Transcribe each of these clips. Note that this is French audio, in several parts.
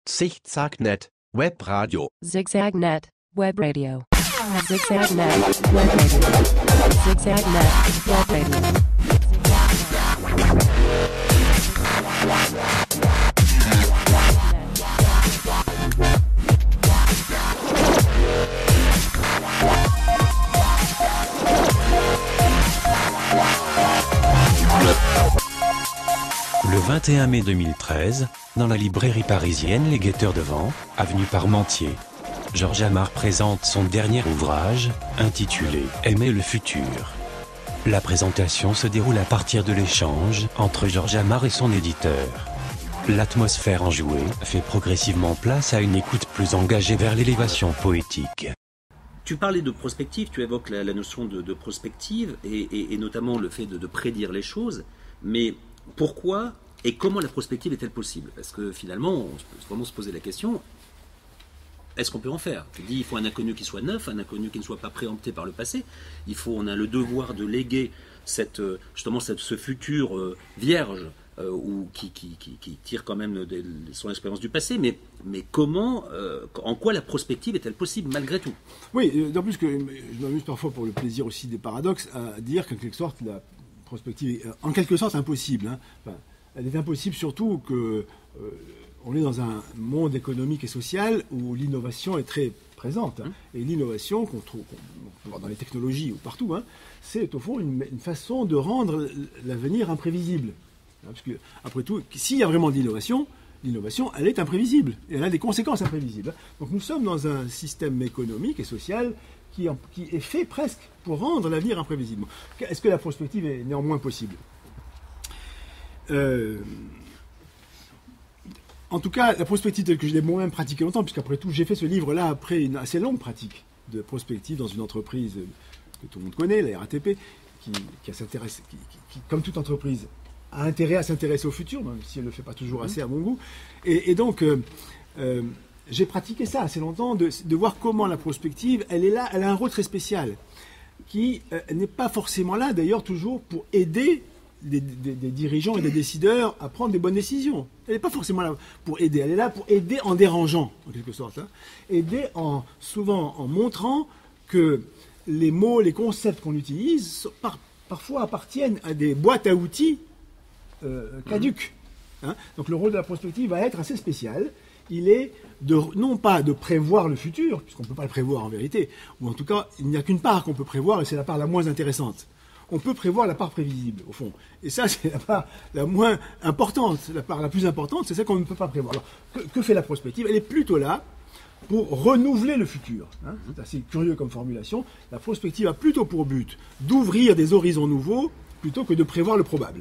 Zickzacknet, Webradio. ZigzagNet, Web Radio. ZigzagNet, Web Radio. ZigzagNet, Web Radio. Le 21 mai 2013, dans la librairie parisienne Les Guetteurs de Vent, avenue Parmentier, Georges Amar présente son dernier ouvrage, intitulé « Aimer le futur ». La présentation se déroule à partir de l'échange entre Georges Amar et son éditeur. L'atmosphère enjouée fait progressivement place à une écoute plus engagée vers l'élévation poétique. Tu parlais de prospective, tu évoques la notion de prospective et notamment le fait de prédire les choses, mais pourquoi et comment la prospective est-elle possible? Parce que finalement, on peut vraiment se poser la question, est-ce qu'on peut en faire? Tu dis il faut un inconnu qui soit neuf, un inconnu qui ne soit pas préempté par le passé. On a le devoir de léguer ce futur vierge ou qui tire quand même de son expérience du passé. Mais comment, en quoi la prospective est-elle possible malgré tout? Oui, d'autant plus que je m'amuse parfois pour le plaisir aussi des paradoxes à dire qu'en quelque sorte la prospective est en quelque sorte impossible. Hein. Enfin, elle est impossible surtout que on est dans un monde économique et social où l'innovation est très présente. Hein. Et l'innovation qu'on peut voir dans les technologies ou partout, hein, c'est au fond une façon de rendre l'avenir imprévisible. Hein, parce que, après tout, s'il y a vraiment de l'innovation, elle est imprévisible. Et elle a des conséquences imprévisibles. Donc nous sommes dans un système économique et social qui est fait presque pour rendre l'avenir imprévisible. Est-ce que la prospective est néanmoins possible? En tout cas, la prospective telle que je l'ai moi-même pratiquée longtemps, puisqu'après tout, j'ai fait ce livre-là après une assez longue pratique de prospective dans une entreprise que tout le monde connaît, la RATP, qui comme toute entreprise, a intérêt à s'intéresser au futur, même si elle ne le fait pas toujours assez à mon goût. Et donc, j'ai pratiqué ça assez longtemps, de voir comment la prospective, elle est là, elle a un rôle très spécial, qui n'est pas forcément là, d'ailleurs, toujours pour aider des dirigeants et des décideurs à prendre des bonnes décisions. Elle n'est pas forcément là pour aider, elle est là pour aider en dérangeant, en quelque sorte. Hein. Aider souvent en montrant que les mots, les concepts qu'on utilise, parfois appartiennent à des boîtes à outils caduques. Hein. Donc le rôle de la prospective va être assez spécial. Il est non pas de prévoir le futur, puisqu'on ne peut pas le prévoir en vérité, ou en tout cas, il n'y a qu'une part qu'on peut prévoir, et c'est la part la moins intéressante. On peut prévoir la part prévisible, au fond. Et ça, c'est la part la moins importante. La part la plus importante, c'est celle qu'on ne peut pas prévoir. Alors, que fait la prospective? Elle est plutôt là pour renouveler le futur. Hein. C'est assez curieux comme formulation. La prospective a plutôt pour but d'ouvrir des horizons nouveaux plutôt que de prévoir le probable.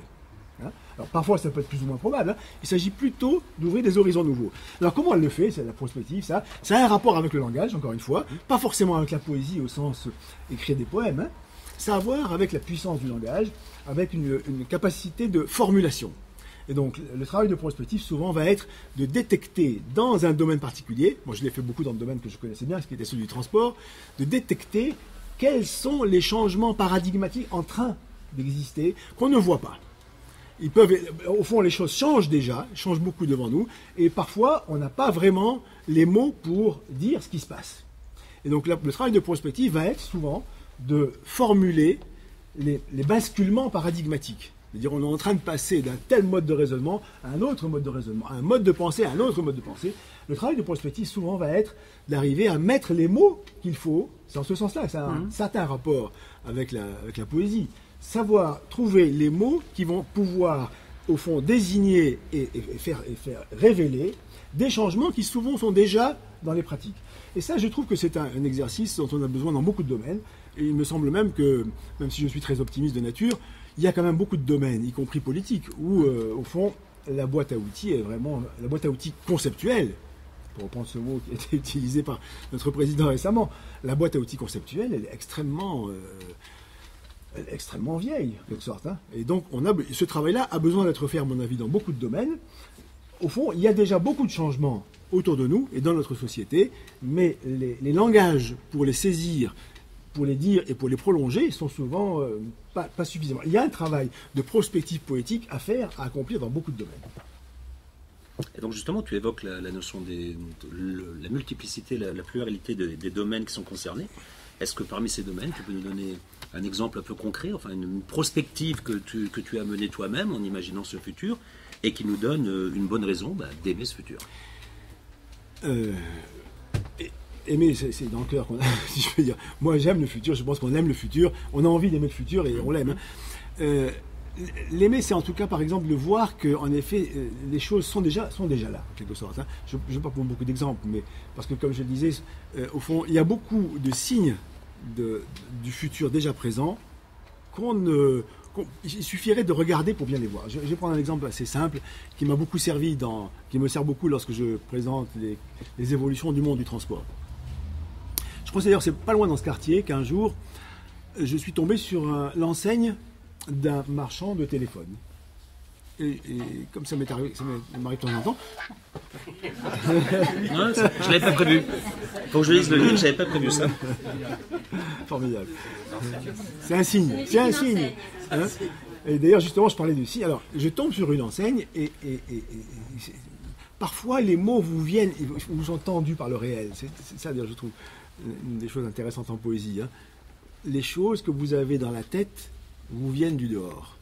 Hein. Alors, parfois, ça peut être plus ou moins probable. Hein. Il s'agit plutôt d'ouvrir des horizons nouveaux. Alors, comment elle le fait, c'est la prospective, ça a un rapport avec le langage, encore une fois. Pas forcément avec la poésie au sens écrire des poèmes, hein. Ça a à voir avec la puissance du langage, avec une capacité de formulation. Et donc, le travail de prospective, souvent, va être de détecter dans un domaine particulier, moi je l'ai fait beaucoup dans le domaine que je connaissais bien, ce qui était celui du transport, de détecter quels sont les changements paradigmatiques en train d'exister qu'on ne voit pas. Au fond, les choses changent déjà, changent beaucoup devant nous, et parfois, on n'a pas vraiment les mots pour dire ce qui se passe. Et donc, le travail de prospective va être souvent de formuler les basculements paradigmatiques. C'est-à-dire on est en train de passer d'un tel mode de raisonnement à un autre mode de raisonnement, à un mode de pensée à un autre mode de pensée. Le travail de prospective souvent va être d'arriver à mettre les mots qu'il faut, c'est en ce sens-là que ça a un certain rapport avec la poésie, savoir trouver les mots qui vont pouvoir au fond désigner et faire révéler des changements qui souvent sont déjà dans les pratiques. Et ça, je trouve que c'est un exercice dont on a besoin dans beaucoup de domaines. Et il me semble même que, même si je suis très optimiste de nature, il y a quand même beaucoup de domaines, y compris politiques, où, au fond, la boîte à outils est vraiment la boîte à outils conceptuelle, pour reprendre ce mot qui a été utilisé par notre président récemment. La boîte à outils conceptuelle, elle est extrêmement vieille, en quelque sorte. Hein. Et donc, ce travail-là a besoin d'être fait, à mon avis, dans beaucoup de domaines. Au fond, il y a déjà beaucoup de changements autour de nous et dans notre société, mais les langages pour les saisir, pour les dire et pour les prolonger sont souvent pas suffisamment. Il y a un travail de prospective poétique à faire, à accomplir dans beaucoup de domaines. Et donc justement, tu évoques la notion la multiplicité, la pluralité des domaines qui sont concernés. Est-ce que parmi ces domaines, tu peux nous donner un exemple un peu concret, enfin une prospective que tu as menée toi-même en imaginant ce futur et qui nous donne une bonne raison d'aimer ce futur? Aimer, c'est dans le cœur qu'on a, si je veux dire. Moi, j'aime le futur, je pense qu'on aime le futur, on a envie d'aimer le futur et on l'aime. L'aimer, c'est en tout cas, par exemple, de voir que, en effet, les choses sont déjà là, en quelque sorte. Hein. Je ne vais pas prendre beaucoup d'exemples, mais parce que, comme je le disais, au fond, il y a beaucoup de signes du futur déjà présent il suffirait de regarder pour bien les voir. Je vais prendre un exemple assez simple qui m'a beaucoup servi, qui me sert beaucoup lorsque je présente les évolutions du monde du transport. Je pense d'ailleurs, c'est pas loin dans ce quartier qu'un jour, je suis tombé sur l'enseigne d'un marchand de téléphone. Et comme ça m'arrive de temps en temps. Non, je l'avais pas prévu. Faut que je lise le livre, j'avais pas prévu ça. Formidable. C'est un signe. Hein, et d'ailleurs, justement, je parlais de signe. Alors, je tombe sur une enseigne et parfois les mots vous sont tendus par le réel. C'est ça, d'ailleurs, je trouve une des choses intéressantes en poésie. Hein. Les choses que vous avez dans la tête vous viennent du dehors.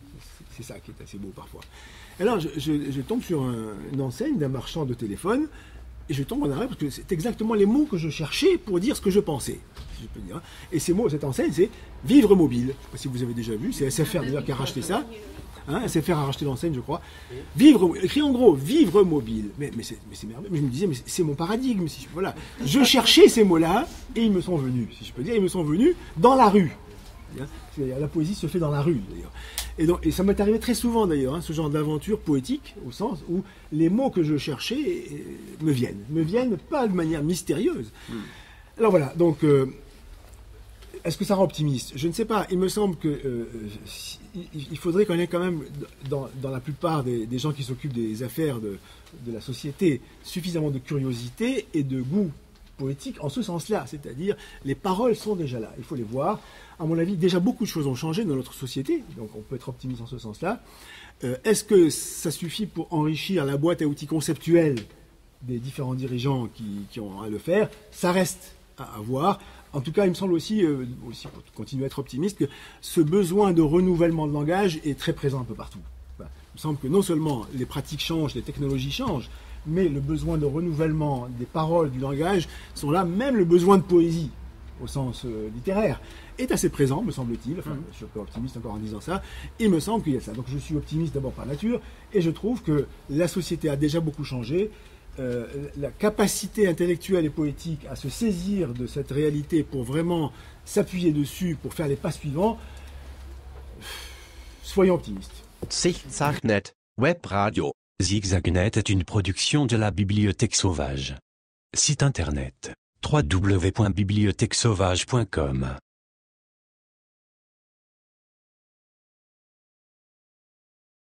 C'est ça qui est assez beau parfois. Alors, je tombe sur une enseigne d'un marchand de téléphone, et je tombe en arrêt parce que c'est exactement les mots que je cherchais pour dire ce que je pensais, si je peux dire. Et ces mots, cette enseigne, c'est Vivre Mobile. Je ne sais pas si vous avez déjà vu, c'est SFR d'ailleurs qui a racheté ça. Hein, SFR a racheté l'enseigne, je crois. Écrit en gros, Vivre Mobile. Mais c'est merveilleux. Mais je me disais, mais c'est mon paradigme. Voilà. Je cherchais ces mots-là, et ils me sont venus, si je peux dire, ils me sont venus dans la rue. La poésie se fait dans la rue, d'ailleurs. Et ça m'est arrivé très souvent, d'ailleurs, hein, ce genre d'aventure poétique, au sens où les mots que je cherchais me viennent pas de manière mystérieuse. Alors voilà, donc, est-ce que ça rend optimiste? Je ne sais pas, il me semble que il faudrait qu'on ait quand même, dans la plupart des gens qui s'occupent des affaires de la société, suffisamment de curiosité et de goût poétique en ce sens-là, c'est-à-dire les paroles sont déjà là, il faut les voir. À mon avis, déjà beaucoup de choses ont changé dans notre société, donc on peut être optimiste en ce sens-là. Est-ce que ça suffit pour enrichir la boîte à outils conceptuelle des différents dirigeants qui ont à le faire? Ça reste à voir. En tout cas, il me semble aussi pour continuer à être optimiste, que ce besoin de renouvellement de langage est très présent un peu partout. Il me semble que non seulement les pratiques changent, les technologies changent, mais le besoin de renouvellement des paroles, du langage, sont là, même le besoin de poésie, au sens littéraire, est assez présent, me semble-t-il. Enfin, je suis un peu optimiste encore en disant ça. Il me semble qu'il y a ça. Donc je suis optimiste d'abord par nature, et je trouve que la société a déjà beaucoup changé. La capacité intellectuelle et poétique à se saisir de cette réalité pour vraiment s'appuyer dessus, pour faire les pas suivants, soyons optimistes. ZigZagNet, Web Radio. ZigZagNet est une production de la Bibliothèque Sauvage. Site internet www.bibliothèquesauvage.com